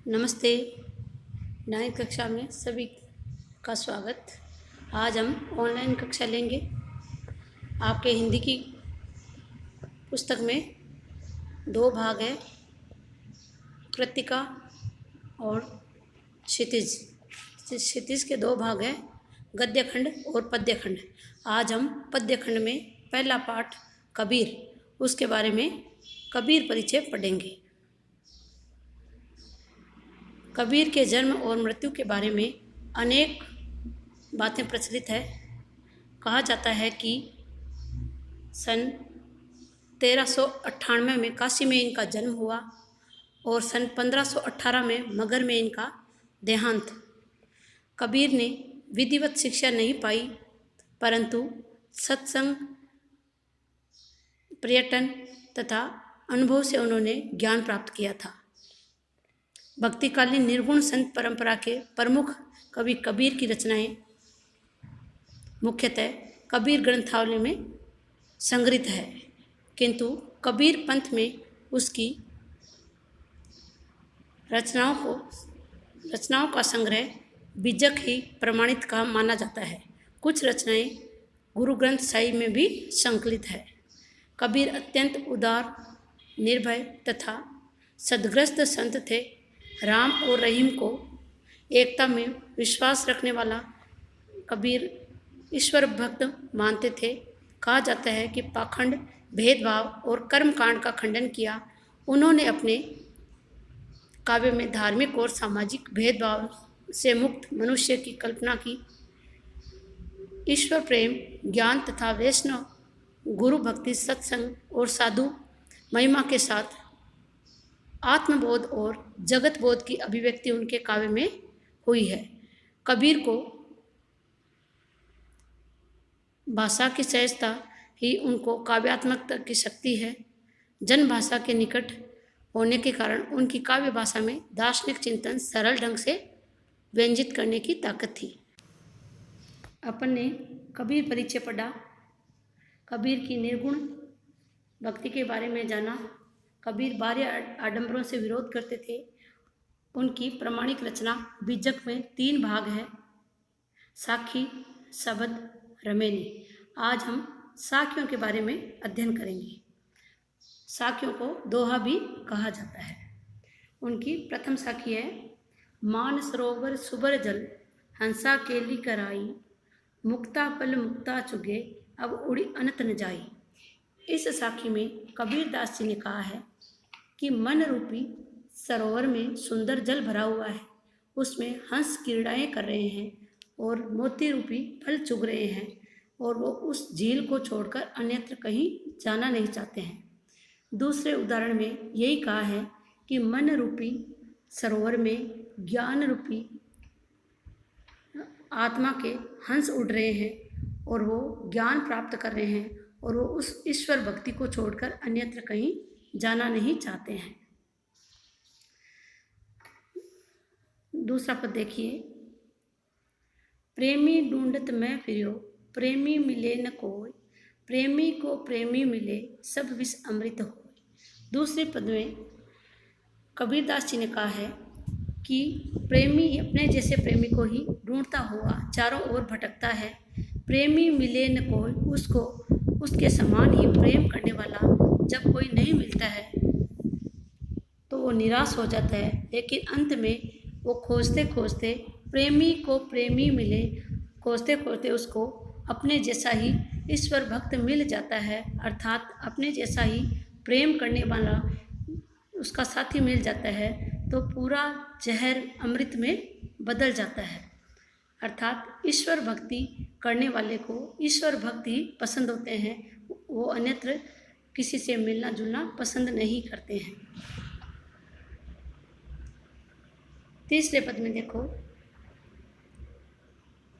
नमस्ते। 9वीं कक्षा में सभी का स्वागत। आज हम ऑनलाइन कक्षा लेंगे। आपके हिंदी की पुस्तक में 2 भाग है, कृतिका और क्षितिज। क्षितिज के 2 भाग हैं, गद्यखंड और पद्यखंड। आज हम पद्यखंड में पहला पाठ कबीर, उसके बारे में कबीर परिचय पढ़ेंगे। कबीर के जन्म और मृत्यु के बारे में अनेक बातें प्रचलित है। कहा जाता है कि सन 1398 में काशी में इनका जन्म हुआ और सन 1518 में मगर में इनका देहांत। कबीर ने विधिवत शिक्षा नहीं पाई, परंतु सत्संग, पर्यटन तथा अनुभव से उन्होंने ज्ञान प्राप्त किया था। भक्तिकालीन निर्गुण संत परंपरा के प्रमुख कवि कबीर की रचनाएं मुख्यतः कबीर ग्रंथावली में संग्रहित है, किंतु कबीर पंथ में उसकी रचनाओं का संग्रह बीजक ही प्रमाणित का माना जाता है। कुछ रचनाएं गुरु ग्रंथ साहिब में भी संकलित है। कबीर अत्यंत उदार, निर्भय तथा सद्ग्रस्त संत थे। राम और रहीम को एकता में विश्वास रखने वाला कबीर ईश्वर भक्त मानते थे। कहा जाता है कि पाखंड, भेदभाव और कर्मकांड का खंडन किया। उन्होंने अपने काव्य में धार्मिक और सामाजिक भेदभाव से मुक्त मनुष्य की कल्पना की। ईश्वर प्रेम, ज्ञान तथा वैष्णव गुरु भक्ति, सत्संग और साधु महिमा के साथ आत्मबोध और जगत बोध की अभिव्यक्ति उनके काव्य में हुई है। कबीर को भाषा की सहजता ही उनको काव्यात्मकता की शक्ति है। जन भाषा के निकट होने के कारण उनकी काव्य भाषा में दार्शनिक चिंतन सरल ढंग से व्यंजित करने की ताकत थी। अपन ने कबीर परिचय पढ़ा, कबीर की निर्गुण भक्ति के बारे में जाना। कबीर बाह्य आडंबरों से विरोध करते थे। उनकी प्रमाणिक रचना बीजक में 3 भाग है, साखी, शबद, रमेनी। आज हम साखियों के बारे में अध्ययन करेंगे। साखियों को दोहा भी कहा जाता है। उनकी प्रथम साखी है, मान सरोवर सुबर जल, हंसा केली कराई, मुक्ता पल मुक्ता चुगे, अब उड़ी अनंत न जाई। इस साखी में कबीर दास जी ने कहा है कि मन रूपी सरोवर में सुंदर जल भरा हुआ है, उसमें हंस क्रीड़ाएं कर रहे हैं और मोती रूपी फल चुग रहे हैं और वो उस झील को छोड़कर अन्यत्र कहीं जाना नहीं चाहते हैं। दूसरे उदाहरण में यही कहा है कि मन रूपी सरोवर में ज्ञान रूपी आत्मा के हंस उड़ रहे हैं और वो ज्ञान प्राप्त कर रहे हैं और वो उस ईश्वर भक्ति को छोड़कर अन्यत्र कहीं जाना नहीं चाहते हैं। दूसरा पद देखिए, प्रेमी ढूंढत मैं फिर्यो, प्रेमी मिले न कोई, प्रेमी को प्रेमी मिले, सब विष अमृत हो। दूसरे पद में कबीरदास जी ने कहा है कि प्रेमी अपने जैसे प्रेमी को ही ढूंढता हुआ चारों ओर भटकता है। प्रेमी मिले न कोई, उसको उसके समान ही प्रेम करने वाला जब कोई नहीं मिलता है तो वो निराश हो जाता है, लेकिन अंत में वो खोजते खोजते प्रेमी को प्रेमी मिले, खोजते खोजते उसको अपने जैसा ही ईश्वर भक्त मिल जाता है, अर्थात अपने जैसा ही प्रेम करने वाला उसका साथी मिल जाता है, तो पूरा जहर अमृत में बदल जाता है। अर्थात ईश्वर भक्ति करने वाले को ईश्वर भक्त ही पसंद होते हैं, वो अन्यत्र किसी से मिलना जुलना पसंद नहीं करते हैं। तीसरे पद में देखो,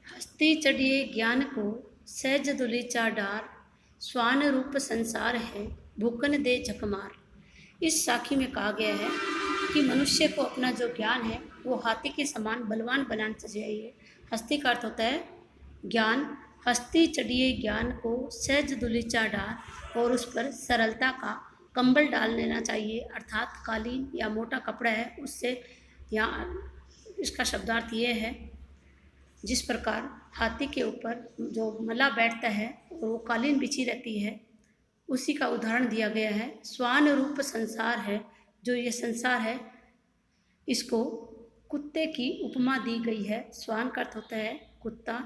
हस्ती चढ़िए ज्ञान को, सहज दुलीचा डार, स्वान रूप संसार है, भूकन दे झकमार। इस साखी में कहा गया है कि मनुष्य को अपना जो ज्ञान है वो हाथी के समान बलवान बनाना चाहिए। हस्ती का अर्थ होता है ज्ञान। हस्ती चढ़िए ज्ञान को, सहज दुलीचा डार, और उस पर सरलता का कंबल डाल लेना चाहिए, अर्थात कालीन या मोटा कपड़ा है उससे यहाँ इसका शब्दार्थ ये है, जिस प्रकार हाथी के ऊपर जो मला बैठता है और वो कालीन बिछी रहती है, उसी का उदाहरण दिया गया है। स्वान रूप संसार है, जो ये संसार है, इसको कुत्ते की उपमा दी गई है। स्वान का अर्थ होता है कुत्ता।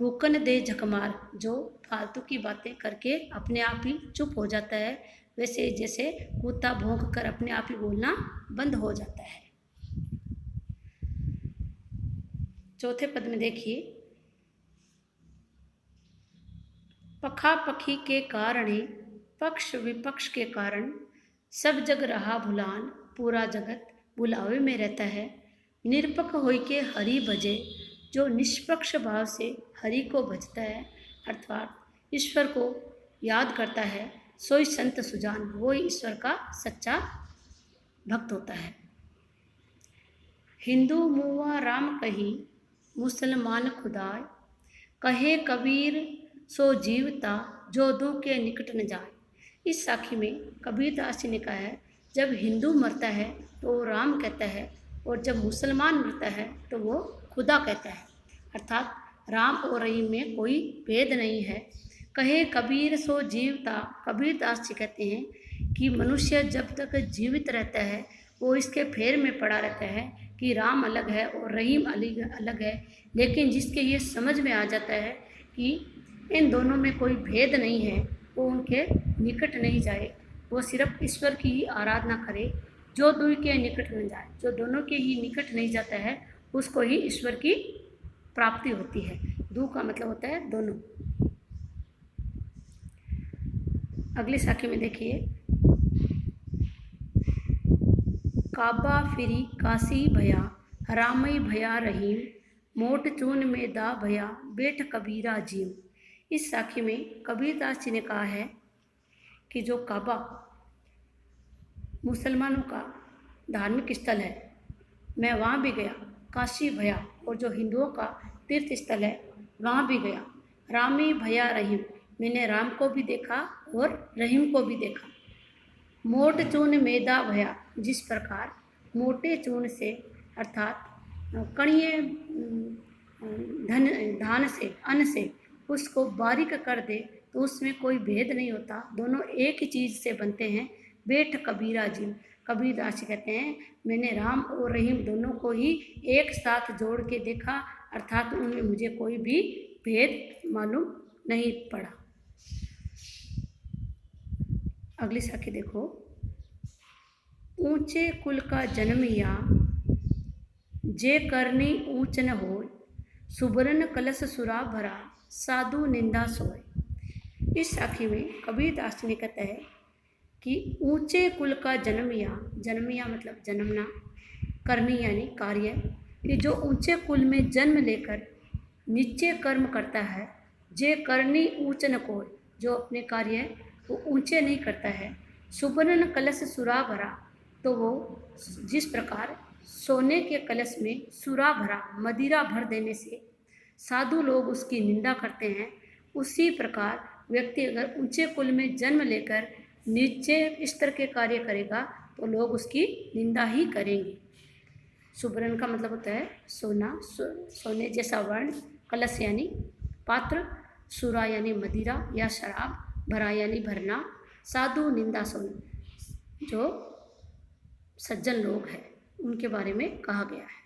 भूकन दे झकमार, जो फालतू की बातें करके अपने आप ही चुप हो जाता है, वैसे जैसे कुत्ता भौंक कर अपने आप ही बोलना बंद हो जाता है। चौथे पद में देखिए, पखा पखी के कारणे, पक्ष विपक्ष के कारण, सब जग रहा भुलान, पूरा जगत बुलावे में रहता है। निरपक होई के हरि भजे, जो निष्पक्ष भाव से हरि को भजता है, अर्थात ईश्वर को याद करता है, सोई संत सुजान, वो ईश्वर का सच्चा भक्त होता है। हिंदू मुआ राम कही, मुसलमान खुदाय, कहे कबीर सो जीवता, जो दो के निकट न जाए। इस साखी में कबीर दास जी ने कहा है, जब हिंदू मरता है तो वो राम कहता है, और जब मुसलमान मरता है तो वो खुदा कहता है, अर्थात राम और रहीम में कोई भेद नहीं है। कहे कबीर सो जीवता, कबीर दास जी कहते हैं कि मनुष्य जब तक जीवित रहता है वो इसके फेर में पड़ा रहता है कि राम अलग है और रहीम अलग है, लेकिन जिसके ये समझ में आ जाता है कि इन दोनों में कोई भेद नहीं है, वो उनके निकट नहीं जाए, वो सिर्फ ईश्वर की ही आराधना करे। जो दुई के निकट न जाए, जो दोनों के ही निकट नहीं जाता है, उसको ही ईश्वर की प्राप्ति होती है। दू का मतलब होता है दोनों। अगली साखी में देखिए, काबा फिरी काशी भया, रामई भया रहीम, मोट चून में दा भया, बेट कबीरा जीम। इस साखी में कबीर दास जी ने कहा है कि जो काबा मुसलमानों का धार्मिक स्थल है, मैं वहाँ भी गया, काशी भया, और जो हिंदुओं का तीर्थ स्थल है वहाँ भी गया। रामी भया रहीम, मैंने राम को भी देखा और रहीम को भी देखा। मोट चून मेदा भया, जिस प्रकार मोटे चून से अर्थात कणीय धान से, अन्न से उसको बारीक कर दे तो उसमें कोई भेद नहीं होता, दोनों एक ही चीज़ से बनते हैं। बेट कबीरा जी, कबीर दास जी कहते हैं, मैंने राम और रहीम दोनों को ही एक साथ जोड़ के देखा, अर्थात उनमें मुझे कोई भी भेद मालूम नहीं पड़ा। अगली साखी देखो, ऊंचे कुल का जन्मिया, जे करनी ऊंच न होय, सुबरन कलश सुरा भरा, साधु निंदा सोय। इस साखी में कबीर दास जी ने कहता है कि ऊंचे कुल का जन्मिया, जन्मिया मतलब जन्मना, करनी यानी कार्य, कि जो ऊंचे कुल में जन्म लेकर नीचे कर्म करता है, जे करनी ऊंच न कोय, जो अपने कार्य वो ऊंचे नहीं करता है। सुबरन कलश सुरा भरा, तो वो जिस प्रकार सोने के कलश में सुरा भरा, मदिरा भर देने से साधु लोग उसकी निंदा करते हैं, उसी प्रकार व्यक्ति अगर ऊंचे कुल में जन्म लेकर नीचे स्तर के कार्य करेगा तो लोग उसकी निंदा ही करेंगे। सुबरन का मतलब होता है सोना, सोने जैसा वर्ण, कलश यानी पात्र, सुरा यानी मदिरा या शराब, भरा यानी भरना, साधु निंदा सोना, जो सज्जन लोग हैं उनके बारे में कहा गया है।